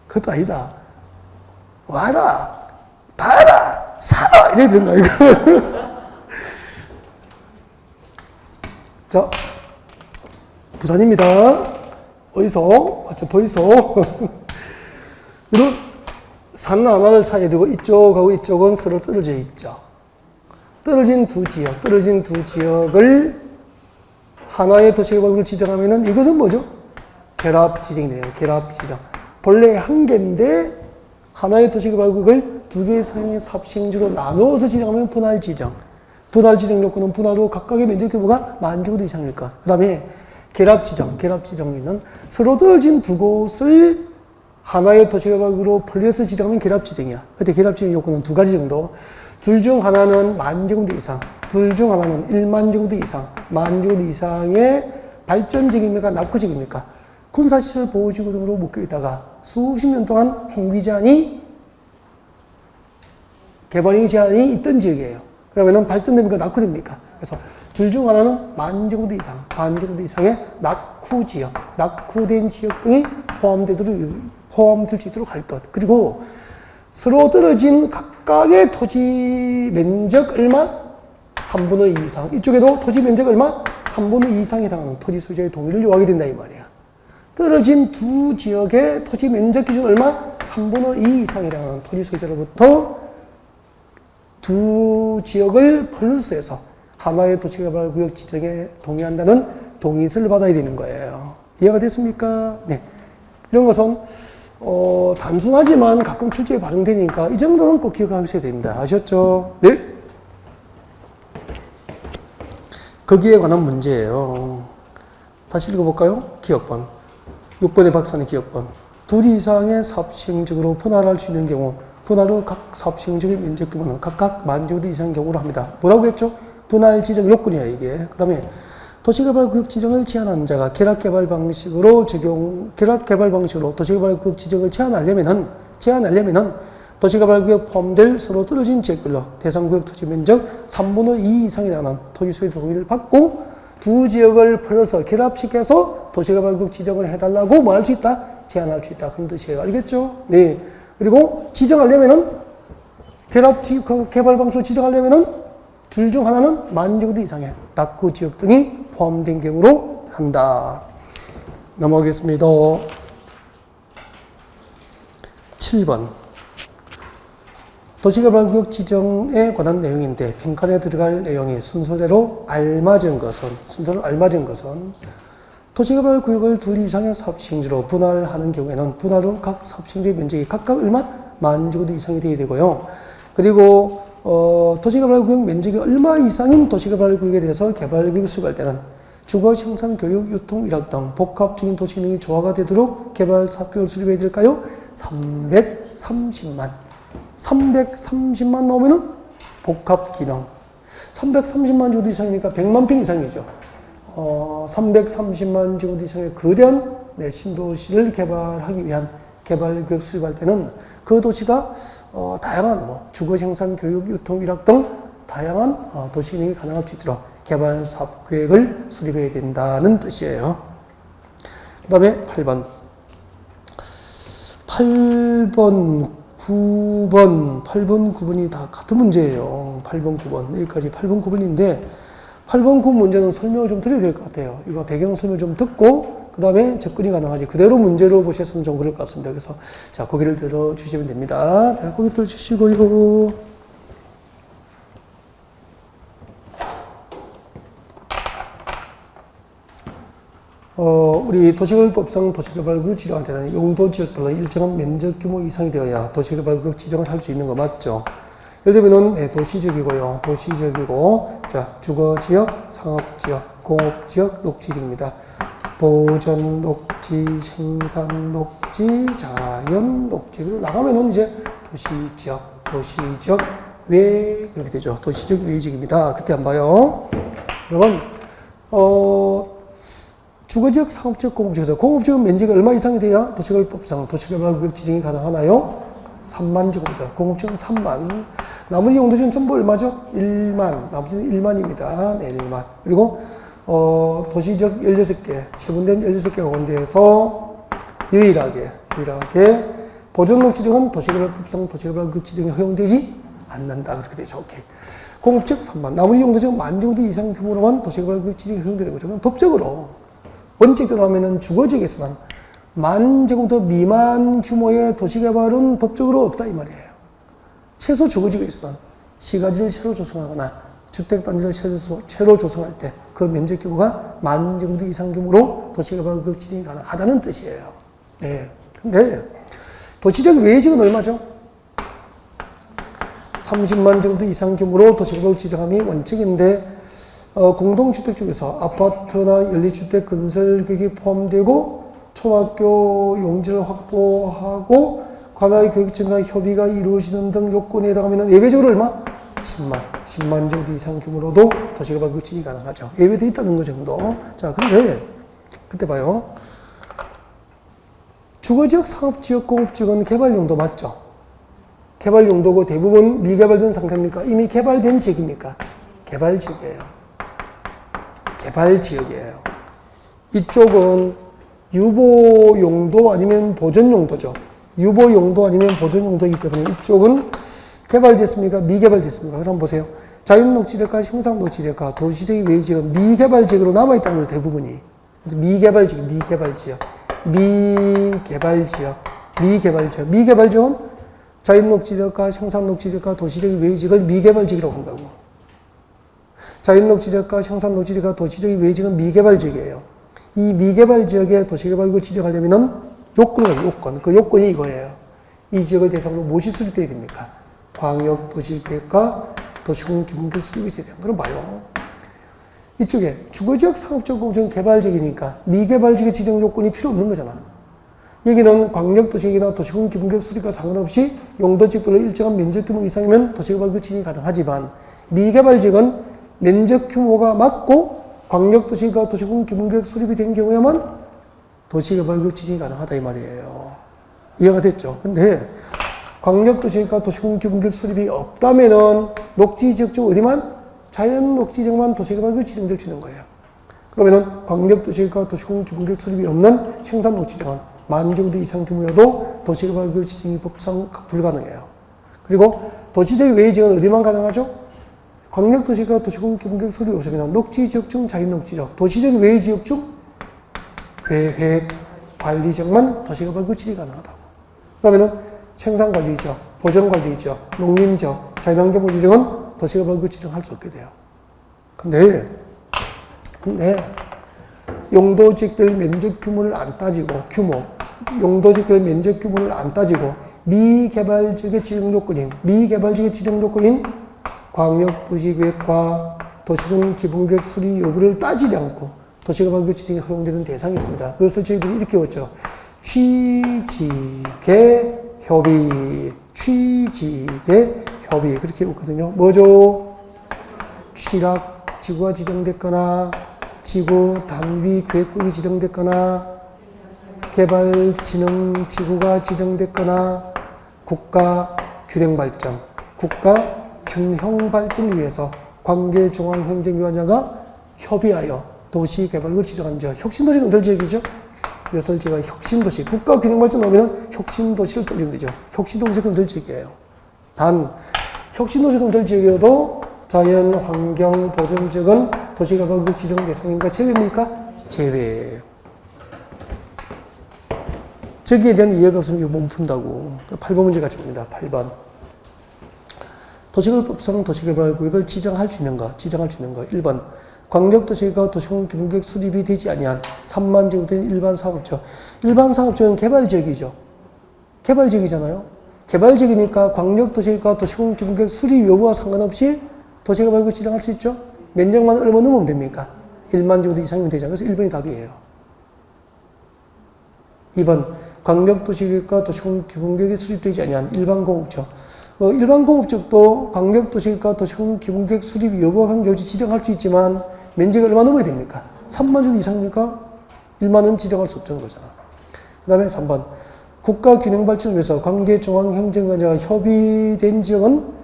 그것도 아니다. 와라, 봐라, 사라! 이래 되는 거야, 이거. 자, 부산입니다. 어디서? 보이소? 이런 산 하나를 사이에 두고 이쪽하고 이쪽은 서로 떨어져 있죠. 떨어진 두 지역을 하나의 도시개발구를 지정하면은 이것은 뭐죠? 결합지정이 되네요. 결합지정. 본래 한 개인데 하나의 도시개발구를 두 개의 상의 삽시행지로 나누어서 지정하면 분할지정. 분할지정 요건은 분할로 각각의 면적 규모가 10,000제곱 이상일 것. 그 다음에 결합지정에는 서로 떨어진 두 곳을 하나의 도시개발구로 분리해서 지정하면 결합지정이야. 그때 결합지정 요건은 두 가지 정도. 둘 중 하나는 10,000제곱 이상, 둘 중 하나는 10,000제곱 이상, 10,000제곱 이상의 발전지역입니까? 낙후지역입니까? 군사시설 보호지구 등으로 묶여있다가 수십 년 동안 행위제한이, 개발행위 제한이 있던 지역이에요. 그러면은 발전됩니까? 낙후됩니까? 그래서 둘 중 하나는 10,000제곱 이상, 10,000제곱 이상의 낙후지역, 낙후된 지역 등이 포함될 수 있도록 할 것. 그리고 서로 떨어진 각각의 토지 면적 얼마? 3분의 2 이상. 이쪽에도 토지 면적 얼마? 3분의 2 이상에 해당하는 토지 소유자의 동의를 요하게 된다 이 말이야. 떨어진 두 지역의 토지 면적 기준 얼마? 3분의 2 이상에 해당하는 토지 소유자로부터 두 지역을 플러스해서 하나의 도시개발구역 지정에 동의한다는 동의서를 받아야 되는 거예요. 이해가 됐습니까? 네. 이런 것은 단순하지만 가끔 출제에 반영되니까 이 정도는 꼭 기억하셔야 됩니다. 아셨죠? 네. 거기에 관한 문제예요. 다시 읽어볼까요? 기억번. 6번의 박사는 기억번. 둘 이상의 사업시행적으로 분할할 수 있는 경우 분할 후 각 사업시행적의 면적 규모는 각각 10,000제곱 이상의 경우로 합니다. 뭐라고 했죠? 분할 지정 요건이야 이게. 그 다음에 도시개발구역 지정을 제한하는 자가 결합개발 방식으로 도시개발구역 지정을 제한하려면은 도시개발구역 포함될 서로 떨어진 지역별로 대상구역 토지 면적 3분의 2 이상에 해당하는 토지 소유 동의를 받고 두 지역을 풀어서 결합시켜서 도시개발구역 지정을 해달라고 뭐 할 수 있다? 제한할 수 있다. 그런 뜻이에요. 알겠죠? 네. 그리고 지정하려면은 개발 방식으로 지정하려면은 둘 중 하나는 10,000제곱 이상의 낙후 지역 등이 포함된 경우로 한다. 넘어가겠습니다. 7번. 도시개발구역 지정에 관한 내용인데 빈칸에 들어갈 내용이 순서를 알맞은 것은 도시개발구역을 둘 이상의 사업시행지로 분할하는 경우에는 분할 후 각 사업시행지의 면적이 각각 얼마? 10,000제곱 이상이 되어야 되고요. 그리고 도시개발구역 면적이 얼마 이상인 도시개발구역에 대해서 개발계획을 수립할 때는 주거, 생산, 교육, 유통, 일학 등 복합적인 도시 기능이 조화가 되도록 개발 사업계획을 수립해야 될까요? 330만 나오면은 복합기능. 330만 제곱 이상이니까 100만 평 이상이죠. 330만 제곱 이상의 거대한 신도시를 개발하기 위한 개발계획 수립할 때는 그 도시가 다양한 주거, 생산, 교육, 유통, 일학 등 다양한 도시 기능이 가능할 수 있도록 개발 사업 계획을 수립해야 된다는 뜻이에요. 그 다음에 8번, 9번이 다 같은 문제예요. 8번, 9번. 여기까지 8번, 9번인데 8번, 9번 문제는 설명을 좀 드려야 될 것 같아요. 이거 배경 설명 좀 듣고 그 다음에 접근이 가능하지. 그대로 문제로 보셨으면 좀 그럴 것 같습니다. 그래서 자, 고개를 들어주시면 됩니다. 자, 고개 들어주시고요. 우리 도시개발법상 도시개발구역 지정할 때는 용도지역별로 일정한 면적 규모 이상이 되어야 도시개발구역 지정을 할 수 있는 거 맞죠? 예를 들면은 도시지역이고요. 도시지역이고, 자, 주거지역, 상업지역, 공업지역, 녹지지역입니다. 보전 녹지, 생산 녹지, 자연 녹지로 나가면은 이제 도시지역 외 그렇게 되죠. 도시지역 외지역입니다. 그때 한번 봐요. 그러면 주거지역, 상업지역, 공업지역에서 공업지역 면적이 얼마 이상이 돼야 도시개발법상 도시개발구역 지정이 가능하나요? 3만 제곱미터. 공업지역은 3만. 나머지 용도지역은 전부 얼마죠? 1만. 나머지는 1만입니다. 네, 1만. 그리고 도시지역 16개, 세분된 16개 가운데에서 유일하게 보존녹지역은 도시개발법상 도시개발구역 지정이 허용되지 않는다. 그렇게 되죠. 오케이. 공업지역 3만. 나머지 용도지역 만 정도 이상 규모로만 도시개발구역 지정이 허용되는 거죠. 그럼 법적으로 원칙대로 하면은 주거지역에서는 만 제곱미터 미만 규모의 도시개발은 법적으로 없다 이 말이에요. 최소 주거지역에서는 시가지를 새로 조성하거나 주택단지를 새로 조성할 때 그 면적 규모가 만 제곱미터 이상 규모로 도시개발구역 지정이 가능하다는 뜻이에요. 네. 근데 도시지역 외지역은 얼마죠? 30만 정도 이상 규모로 도시개발구역 지정함이 원칙인데 공동주택 중에서 아파트나 연립주택 건설계획이 포함되고 초등학교 용지를 확보하고 관할 교육청과 협의가 이루어지는 등 요건에 해당하면 예외적으로 얼마? 10만 정도 이상 규모로도 도시개발구역 지정이 가능하죠. 예외돼 있다는 거 정도. 자, 근데 그때 봐요. 주거지역, 상업지역, 공업지역은 개발용도 맞죠? 개발용도고 대부분 미개발된 상태입니까? 이미 개발된 지역입니까? 개발지역이에요. 개발지역이에요. 이쪽은 유보용도 아니면 보존용도죠. 유보용도 아니면 보존용도이기 때문에 이쪽은 개발됐습니까? 미개발됐습니까? 그럼 보세요. 자연녹지역과 형상녹지역과 도시적인 외지역은 미개발지역으로 남아있다는 거죠. 대부분이. 미개발지역. 미개발지역은 자연녹지역과 형상녹지역과 도시적인 외지역을 미개발지역이라고 한다고. 자연녹지역과 형산녹지역과 도시적인 외지역은 미개발지역이에요. 이 미개발지역에 도시개발구역을 지정하려면 요건. 그 요건이 이거예요. 이 지역을 대상으로 무엇이 수립되어야 됩니까? 광역도시계획과 도시공원 기본계획 수립이 있어야 돼요. 그럼 봐요. 이쪽에 주거지역, 상업지역, 공업지역은 개발지역이니까 미개발지역의 지정 요건이 필요 없는 거잖아. 여기는 광역도시계획이나 도시공원 기본계획 수립과 상관없이 용도지역별로 일정한 면적 규모 이상이면 도시개발구역 지정이 가능하지만 미개발지역은 면적 규모가 맞고 광역도시가 도시공원 기본계획 수립이 된 경우에만 도시개발구역 지정이 가능하다 이 말이에요. 이해가 됐죠? 근데 광역도시가 도시공원 기본계획 수립이 없다면은 녹지지역 중 어디만? 자연 녹지지역만 도시개발구역 지정될 수 있는 거예요. 그러면은 광역도시가 도시공원 기본계획 수립이 없는 생산 녹지지역은 만 정도 이상 규모여도 도시개발구역 지정이 법상 불가능해요. 그리고 도시적 외지역은 어디만 가능하죠? 광역도시가 도시공원 기본계획 수립이 없으면 녹지지역 중 자연녹지지역, 도시적 외지역 중 계획 관리지역만 도시개발구역 지정이 가능하다고. 그러면은 생산관리지역, 보전관리지역, 농림지역, 자연환경보호지역은 도시개발구역 지정할 수 없게 돼요. 근데 용도지역별 면적 규모를 안 따지고 용도지역별 면적 규모를 안 따지고 미개발지역의 지정 요건인 광역도시계획과 도시군 기본계획 수립 여부를 따지지 않고 도시개발구역 지정이 허용되는 대상이 있습니다. 그것을 저희들이 이렇게 외웠죠. 취지계 협의 그렇게 외웠거든요. 뭐죠? 취락 지구가 지정됐거나 지구 단위 계획국이 지정됐거나 개발진흥지구가 지정됐거나 국가 균형 발전을 위해서 관계중앙행정기관장과 협의하여 도시개발구역을 지정한 지역, 혁신도시 건설지역이죠. 이것을 제가 혁신도시, 국가균형발전 하면 혁신도시를 돌리면 되죠. 혁신도시 건설지역이에요. 단 혁신도시 건설지역이어도 자연환경보전지역은 도시개발구역 지정 대상입니까? 제외입니까? 제외예요. 저기에 대한 이해가 없으면 이거 못 푼다고. 8번 문제 같이 봅니다. 8번. 도시개발법상 도시개발구역을 지정할 수 있는 거. 1번. 광역도시가 도시공원 기본계획 수립이 되지 아니한 3만 제곱된 일반 사업지역. 일반 사업지역은 개발지역이죠. 개발지역이잖아요. 개발지역이니까 광역도시가 도시공원 기본계획 수립 여부와 상관없이 도시개발구역 지정할 수 있죠. 면적만 얼마 넘으면 됩니까? 1만 제곱 이상이면 되잖아요. 그래서 1번이 답이에요. 2번. 광역도시계획과 도시공원 기본계획이 수립되지 아니한 일반 공업지역. 일반 공업지역도 광역도시계획과 도시공원 기본계획 수립 여부와 관계없이 지정할 수 있지만 면적이 얼마 넘어야 됩니까? 3만 제곱 이상입니까? 1만은 지정할 수 없다는 거잖아. 그 다음에 3번. 국가 균형 발전을 위해서 관계 중앙 행정관과 협의된 지역은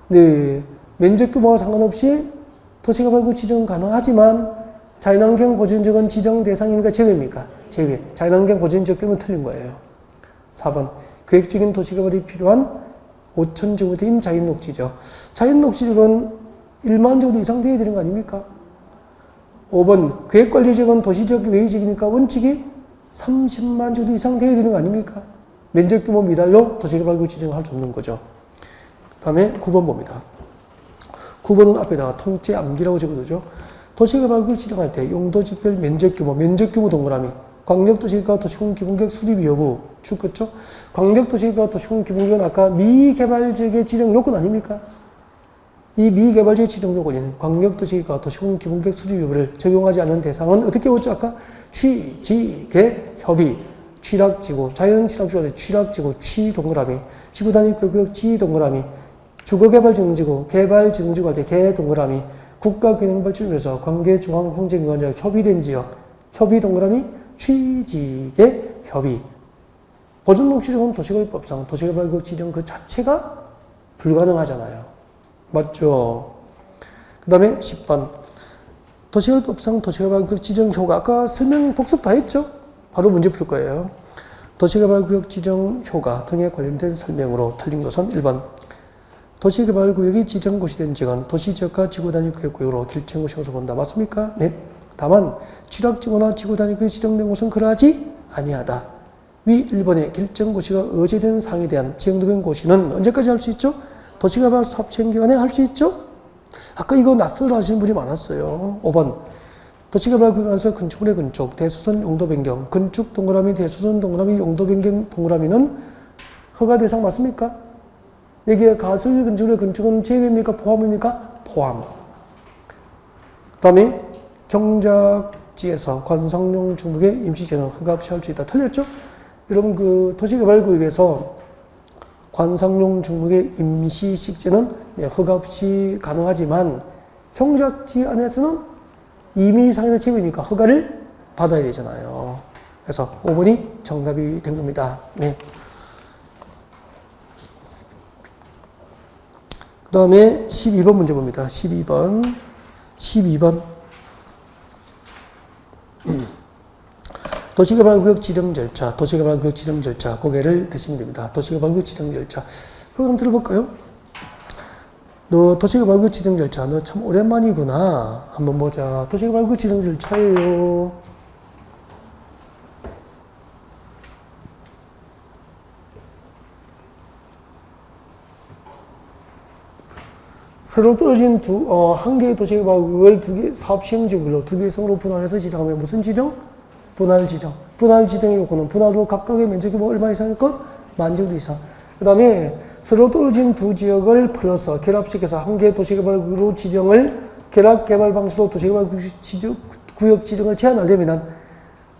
네, 면적 규모와 상관없이 도시개발구 지정 가능하지만 자연환경 보존지역은 지정 대상입니까? 제외입니까? 제외. 자연환경 보존지역 때문에 틀린 거예요. 4번. 계획적인 도시개발이 필요한 5,000제곱미터인 자연녹지지역. 자연녹지지역은 1만 제곱미터 이상 돼야 되는 거 아닙니까? 5번. 계획관리지역은 도시지역 외의지역이니까 원칙이 30만 제곱미터 이상 돼야 되는 거 아닙니까? 면적 규모 미달로 도시개발구 지정을 할 수 없는 거죠. 그 다음에 9번 봅니다. 9번은 앞에다가 통째 암기라고 적어두죠. 도시개발구를 지정할 때 용도지별 면적규모 동그라미, 광역도시계획과 도시군 기본계획 수립 여부 쭉 긋죠. 광역도시계획과 도시군 기본계획은 아까 미개발지역의 지정 요건 아닙니까? 이 미개발지역 지정 요건인 광역도시계획과 도시군 기본계획 수립 여부를 적용하지 않는 대상은 어떻게 보죠? 아까 취지계 협의, 취락지구, 자연취락지구, 취락지구, 취동그라미, 지구단위구역 지동그라미, 주거개발지능지구, 개발지능지구 할 때 개동그라미, 국가균형발전을 위해서 관계중앙행정기관과 협의된 지역, 협의 동그라미, 취지계 협의. 보존녹지지역은 도시개발법상 도시개발구역 지정 그 자체가 불가능하잖아요. 맞죠? 그 다음에 10번. 도시개발법상 도시개발구역 지정 효과. 아까 설명 복습 다 했죠? 바로 문제 풀 거예요. 도시개발구역 지정 효과 등에 관련된 설명으로 틀린 것은 1번. 도시개발구역이 지정곳이 된 지역은 도시지역과 지구단위구역으로 결정한 것으로 본다. 맞습니까? 네. 다만 취락지구나 지구단위구역이 지정된 곳은 그러하지 아니하다. 위 1번의 결정고시가 의제된 사항에 대한 지정된 고시는 언제까지 할 수 있죠? 도시개발 사업 시행 기간에 할 수 있죠? 아까 이거 낯설어 하시는 분이 많았어요. 5번. 도시개발구역에서 건축물의 건축, 대수선 용도 변경, 건축 동그라미, 대수선 동그라미, 용도 변경 동그라미는 허가 대상 맞습니까? 여기에 가설 건축물의 건축은 제외입니까? 포함입니까? 포함. 그 다음에 경작지에서 관상용 중목의 임시개는 허가 없이 할 수 있다. 틀렸죠? 여러분 그 도시개발구역에서 관상용 중목의 임시식재는 허가 없이 가능하지만 경작지 안에서는 이미 상해서 제외니까 허가를 받아야 되잖아요. 그래서 5번이 정답이 된 겁니다. 네. 그 다음에 12번 문제 봅니다. 12번. 도시개발구역 지정 절차, 도시개발구역 지정 절차, 고개를 드시면 됩니다. 도시개발구역 지정 절차. 그거 한번 들어볼까요? 너 도시개발구역 지정 절차, 너 참 오랜만이구나. 한번 보자. 도시개발구역 지정 절차예요. 새로 떨어진 한 개의 도시개발구역을 두 개, 사업 시행지구별로 두 개의 성으로 분할해서 지정하면 무슨 지정? 분할 지정. 분할 지정의 요건은 분할로 각각의 면적이 뭐 얼마 이상일 것? 10,000제곱 이상. 그 다음에 서로 떨어진 두 지역을 풀어서 결합시켜서 한 개의 도시개발구역으로 지정을 결합개발 방식으로 도시개발구역 지정을 제한하려면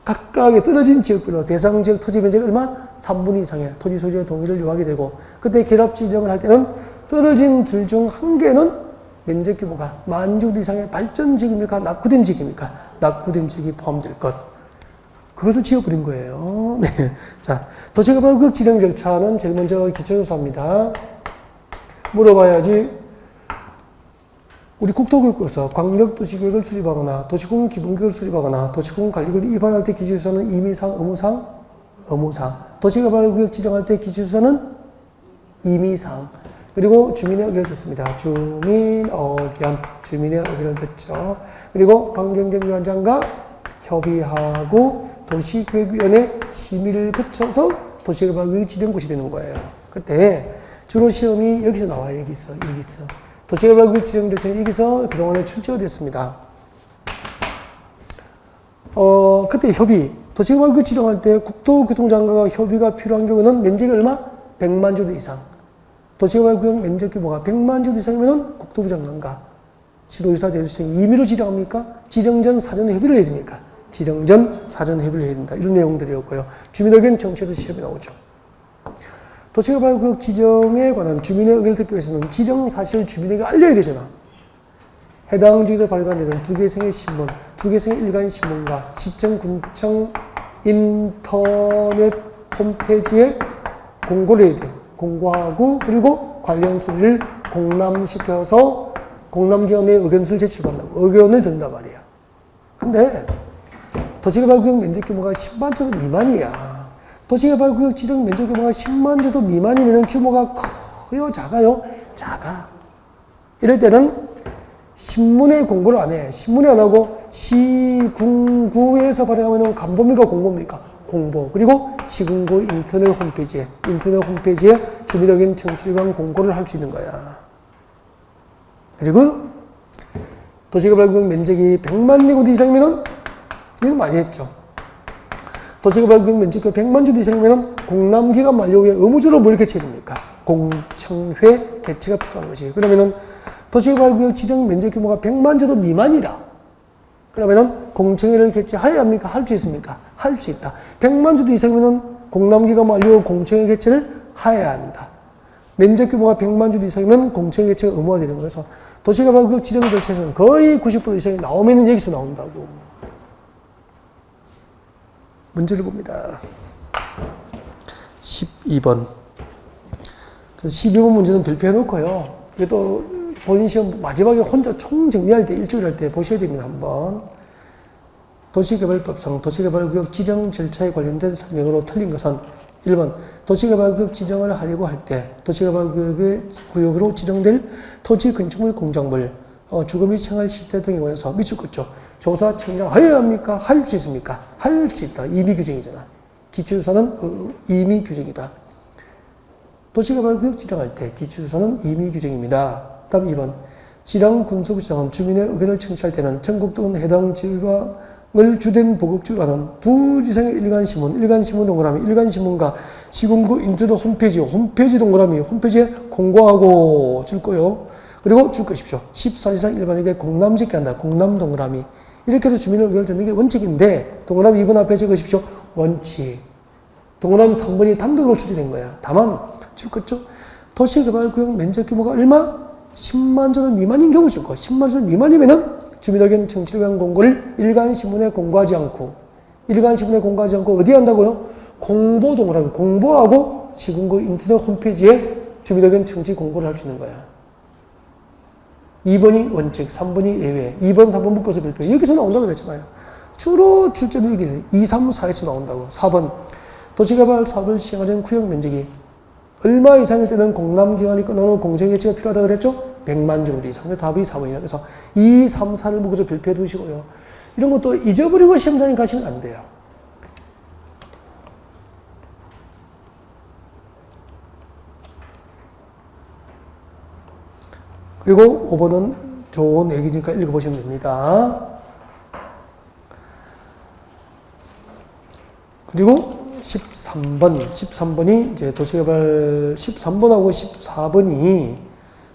각각의 떨어진 지역별로 대상 지역 토지 면적이 얼마? 3분의 이상의 토지 소유의 동의를 요하게 되고 그때 결합 지정을 할 때는 떨어진 둘 중 한 개는 면적 규모가 10,000제곱 이상의 발전 지역입니까? 낙후된 지역입니까? 낙후된 지역이 포함될 것. 그것을 지어버린 거예요. 네. 자, 도시개발구역 지정 절차는 제일 먼저 기초조사입니다. 물어봐야지. 우리 국토교육부에서 광역도시계획을 수립하거나 도시군 기본계획을 수립하거나 도시군 관리구역을 입안할 때 기초조사는 임의사항, 의무사항? 의무사항. 도시개발구역 지정할 때 기초조사는 임의사항. 그리고 주민의 의견을 듣습니다. 주민의 의견을 듣죠. 그리고 환경정비원장과 협의하고 도시계획위원회 심의를 거쳐서 도시개발구역이 지정곳이 되는 거예요. 그때 주로 시험이 여기서 나와요. 여기서. 도시개발구역 지정 절차는 여기서 그동안에 출제가 됐습니다. 그때 협의. 도시개발구역 지정할 때 국토교통장관과 협의가 필요한 경우는 면적이 얼마? 100만 제곱 이상. 도시개발구역 면적 규모가 100만 제곱 이상이면 국토부 장관과 시도지사 대도시장이 임의로 지정합니까? 지정 전 사전 협의를 해야 됩니까? 지정 전 사전 협의를 해야 된다. 이런 내용들이었고요. 주민의견 정치에도 시험이 나오죠. 도시개발구역 지정에 관한 주민의 의견을 듣기 위해서는 지정 사실을 주민에게 알려야 되잖아. 해당 지역에서 발간되는 두 개성의 신문, 두 개성의 일간 신문과 시청, 군청, 인터넷 홈페이지에 공고를 해야 돼. 공고하고 그리고 관련 서류를 공람시켜서 공람기관에 의견서를 제출한다고. 의견을 든단 말이야. 근데 도시개발구역 면적 규모가 10만 제곱 미만이야. 도시개발구역 지정 면적 규모가 10만 제곱 미만이면 규모가 커요? 작아요? 작아. 이럴 때는 신문에 공고를 안 해. 신문에 안 하고 시군구에서 발행하면 간보입니까? 공보입니까? 공보. 그리고 시군구 인터넷 홈페이지에 주민의견 청취관 공고를 할 수 있는 거야. 그리고 도시개발구역 면적이 100만 제곱 이상이면 이거 많이 했죠. 도시개발구역 면적이 100만 제곱 이상이면 공람기간 만료 후에 의무적으로 뭘 개최해야 됩니까? 공청회 개최가 필요한 거지. 그러면은 도시개발구역 지정 면적 규모가 100만 제곱 미만이라. 그러면은 공청회를 개최해야 합니까? 할 수 있습니까? 할 수 있다. 100만 제곱 이상이면은 공람기간 만료 후 공청회 개최를 해야 한다. 면적 규모가 100만 제곱 이상이면 공청회 개최가 의무화 되는 거여서 도시개발구역 지정 절차에서는 거의 90% 이상이 나오면은 여기서 나온다고. 문제를 봅니다. 12번. 12번 문제는 별표해 놓고요. 이게 또 본인 시험 마지막에 혼자 총 정리할 때, 일주일 할 때 보셔야 됩니다. 한번. 도시개발법상 도시개발구역 지정 절차에 관련된 설명으로 틀린 것은 1번. 도시개발구역 지정을 하려고 할 때 도시개발구역의 구역으로 지정될 토지 건축물 공작물, 주거 및 생활 실태 등에 관해서 미축급조 조사 청장해야 합니까? 할 수 있습니까? 할 수 있다. 임의 규정이잖아. 기초조사는 임의 규정이다. 도시개발구역 지정할 때 기초조사는 임의 규정입니다. 다음 2번. 지방 군수구청은 주민의 의견을 청취할 때는 전국 또는 해당 지방을 주된 보급지로 하는 두 지성의 일간신문 동그라미, 일간신문과 시군구 인터넷 홈페이지 동그라미, 홈페이지에 공고하고 줄 거요. 그리고 줄 것이십시오. 14지상 일반에게 공람 짓게 한다. 공람 동그라미. 이렇게 해서 주민의 의견을 듣는 게 원칙인데, 동그라미 2번 앞에 적으십시오. 원칙. 동그라미 3번이 단독으로 추진된 거야. 다만, 줄 거죠? 도시개발구역 면적 규모가 얼마? 10만 제곱 미만인 경우 줄 거. 10만 제곱 미만이면은 주민의견 청취를 위한 공고를 일간신문에 공고하지 않고 어디에 한다고요? 공보 동그라미. 공보하고 시군구 인터넷 홈페이지에 주민의견 청취 공고를 할 수 있는 거야. 2번이 원칙, 3번이 예외. 2번, 3번 묶어서 별표. 여기서 나온다고 그랬잖아요. 주로 출제는 여기 2, 3, 4에서 나온다고. 4번. 도시개발 사업을 시행하려는 구역 면적이 얼마 이상일 때는 공람기간이 끝나는 공정개체가 필요하다고 그랬죠? 100만 정도 이상. 답이 4번이다. 그래서 2, 3, 4를 묶어서 별표해 두시고요. 이런 것도 잊어버리고 시험장에 가시면 안 돼요. 그리고 5번은 좋은 얘기니까 읽어보시면 됩니다. 그리고 13번이 이제 도시개발 13번하고 14번이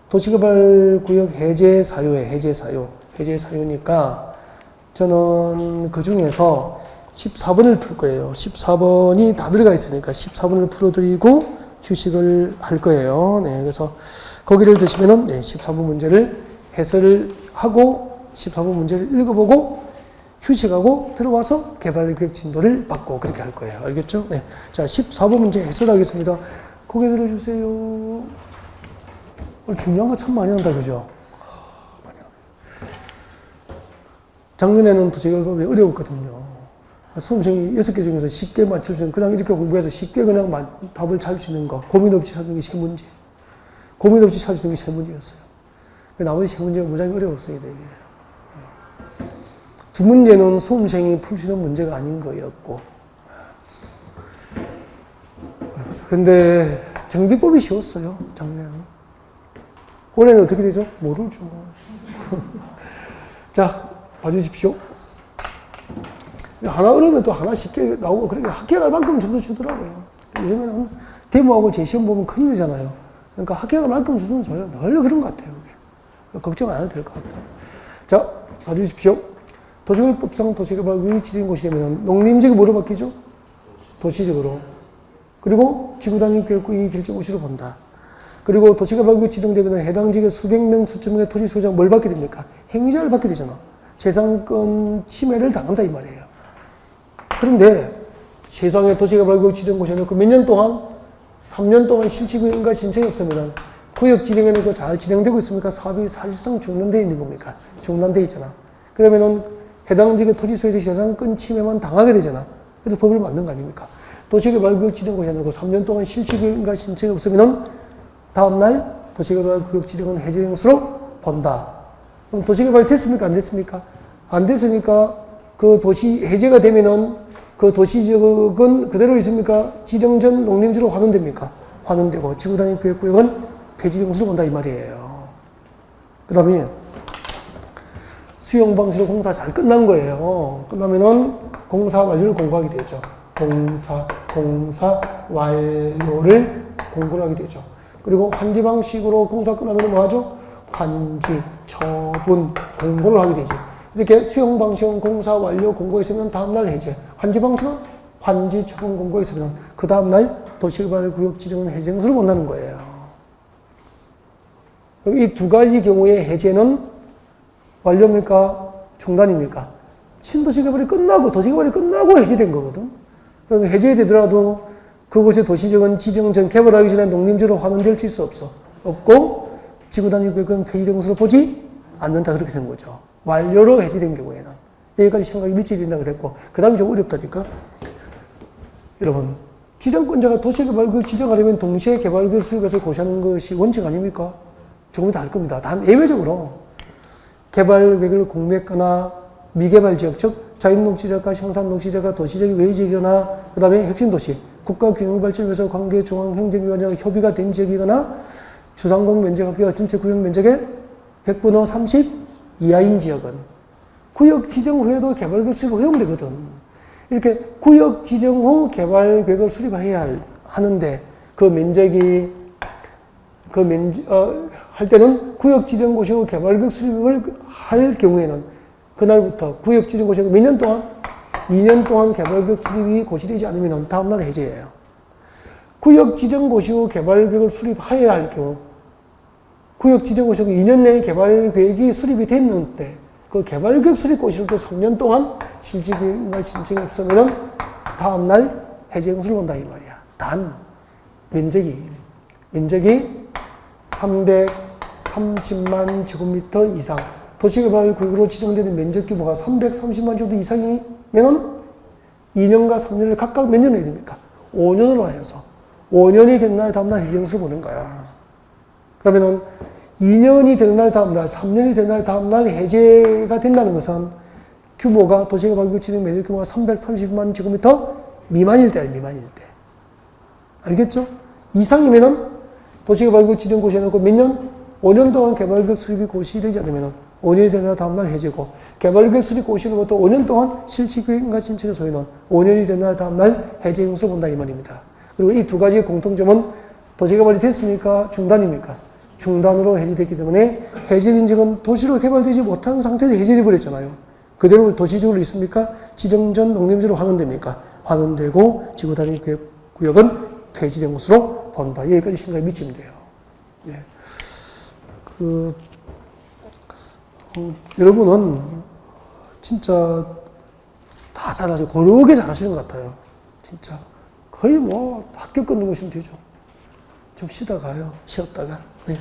도시개발구역 해제 사유니까 저는 그 중에서 14번을 풀 거예요. 14번이 다 들어가 있으니까 14번을 풀어드리고 휴식을 할 거예요. 네, 그래서 거기를 드시면은 14번 문제를 해설을 하고 14번 문제를 읽어보고 휴식하고 들어와서 개발계획 진도를 받고 그렇게 할 거예요. 알겠죠? 네. 자, 14번 문제 해설하겠습니다. 고개 들어주세요. 오늘 중요한 거 참 많이 한다, 그죠? 작년에는 도시개발법이 어려웠거든요. 수험생이 6개 중에서 쉽게 맞출 수 있는, 그냥 이렇게 공부해서 쉽게 그냥 답을 찾을 수 있는 거, 고민 없이 찾는 게 3문제. 고민 없이 찾을 수 있는 게 3문제였어요. 나머지 3문제가 무지하게 어려웠어요, 되게. 두 문제는 수험생이 풀 수 있는 문제가 아닌 거였고. 근데 정비법이 쉬웠어요, 작년에는. 올해는 어떻게 되죠? 모르죠. 자, 봐주십시오. 하나 어려우면 또 하나 쉽게 나오고, 그러니까 합격할 만큼 점수 주더라고요. 요즘에는 데모하고 재시험 보면 큰일이잖아요. 그러니까 합격할 만큼 점수는 줘요. 늘 그런 것 같아요. 그게. 걱정 안 해도 될 것 같아요. 자, 봐주십시오. 도시개발법상 도시개발구역이 지정된 곳이라면 농림지역이 뭐로 바뀌죠? 도시적으로. 그리고 지구단위 계획구역이 결정구시로 본다. 그리고 도시개발구역 지정되면 해당 지역의 수백 명, 수천 명의 토지 소유자가 뭘 받게 됩니까? 행위자를 받게 되잖아. 재산권 침해를 당한다 이 말이에요. 그런데 세상에 도시개발구역 지정고시 해놓고 몇 년 동안 3년 동안 실질구역인가 신청이 없으면 구역 지정해놓고 잘 진행되고 있습니까? 사업이 사실상 중단되어 있는 겁니까? 중단되어 있잖아. 그러면은 해당 지역의 토지 소유자 재산권 침해만 당하게 되잖아. 그래서 법을 만든 거 아닙니까? 도시개발구역 지정고시 해놓고 3년 동안 실질구역인가 신청이 없으면은 다음날 도시개발구역 지정은 해제된 것으로 본다. 그럼 도시개발 됐습니까? 안 됐습니까? 안 됐으니까 그 도시 해제가 되면은 그 도시지역은 그대로 있습니까? 지정 전 농림지로 환원됩니까? 환원되고 지구단위 구역구역은 폐지된 것으로 본다 이 말이에요. 그 다음에 수용 방식으로 공사 잘 끝난 거예요. 끝나면은 공사 완료를 공고하게 되죠. 공사 완료를 공고를 하게 되죠. 그리고 환지 방식으로 공사 끝나면 뭐 하죠? 환지, 처분, 공고를 하게 되지. 이렇게 수용 방식은 공사 완료 공고했으면 다음날 해제. 환지 방식은 환지, 처분 공고했으면 그 다음날 도시개발구역 지정은 해제인 것으로 본다는 거예요. 이 두 가지 경우의 해제는 완료입니까? 중단입니까? 신도시개발이 끝나고, 도시개발이 끝나고 해제된 거거든. 그럼 해제되더라도 그곳의 도시지역은 지정 전 개발하기 전에 농림지로 환원될 수 있어 없어? 없고 지구단위 구역은 폐지된 것으로 보지 않는다 그렇게 된 거죠. 완료로 해제된 경우에는 여기까지 생각이 밀집이 된다고 그랬고 그 다음에 좀 어렵다니까. 여러분 지정권자가 도시개발구역 지정하려면 동시에 개발구역 수립해서 고시하는 것이 원칙 아닙니까? 조금 이따 할 겁니다. 단 예외적으로 개발계획을 공매했거나 미개발지역 즉 자연녹지지역과 형산녹지지역과 도시적인 외지역이거나 그 다음에 혁신도시 국가균형발전위원회에서 관계중앙행정위원회와 협의가 된 지역이거나 주상공 면적과 전체 구역 면적의 100분의 30 이하인 지역은 구역 지정 후에도 개발계획 수립을 허용되거든. 이렇게 구역 지정 후 개발계획을 수립해야 하는데 그 면적이 할 때는 구역 지정 고시 후 개발계획 수립을 할 경우에는 그날부터 구역 지정 고시 후 몇 년 동안? 2년 동안 개발계획 수립이 고시되지 않으면 다음날 해제예요. 구역 지정 고시 후 개발계획을 수립해야 할 경우 구역 지정 고시 후 2년 내에 개발계획이 수립이 됐는데 그 개발계획 수립 고시를 또 3년 동안 실질계획과 신청이 없으면 다음날 해제의 것을 본다 이 말이야. 단 면적이 330만 제곱미터 이상 도시개발구역으로 지정되는 면적 규모가 330만 제곱미터 이상이면 2년과 3년을 각각 몇 년을 해야 됩니까? 5년으로 하여서 5년이 된 날 다음날 해제의 것을 보는 거야. 그러면은 2년이 되는 날 다음날, 3년이 되는 날 다음날 해제가 된다는 것은 규모가 도시개발구역 지정 면적 규모가 330만 제곱미터 미만일 때야, 미만일 때. 알겠죠? 이상이면은 도시개발구역 지정 고시해놓고 몇 년? 5년 동안 개발계획 수립이 고시되지 않으면 5년이 되는 날 다음날 해제고 개발계획 수립 고시로부터 5년 동안 실질계획과 신청의 소유는 5년이 되는 날 다음날 해제의 것을 본다 이 말입니다. 그리고 이 두 가지의 공통점은 도시개발이 됐습니까? 중단입니까? 중단으로 해제됐기 때문에 해제된 지역은 도시로 개발되지 못한 상태에서 해제돼 버렸잖아요. 그대로 도시적으로 있습니까? 지정 전 농림지로 환원됩니까? 환원되고 지구단위 구역은 폐지된 것으로 본다. 여기까지 생각이 미치면 돼요. 네. 여러분은 진짜 다 잘하시고 고르게 잘하시는 것 같아요. 진짜 거의 뭐 학교 끝내고 오시면 되죠. 좀 쉬다 가요. 쉬었다가. 네.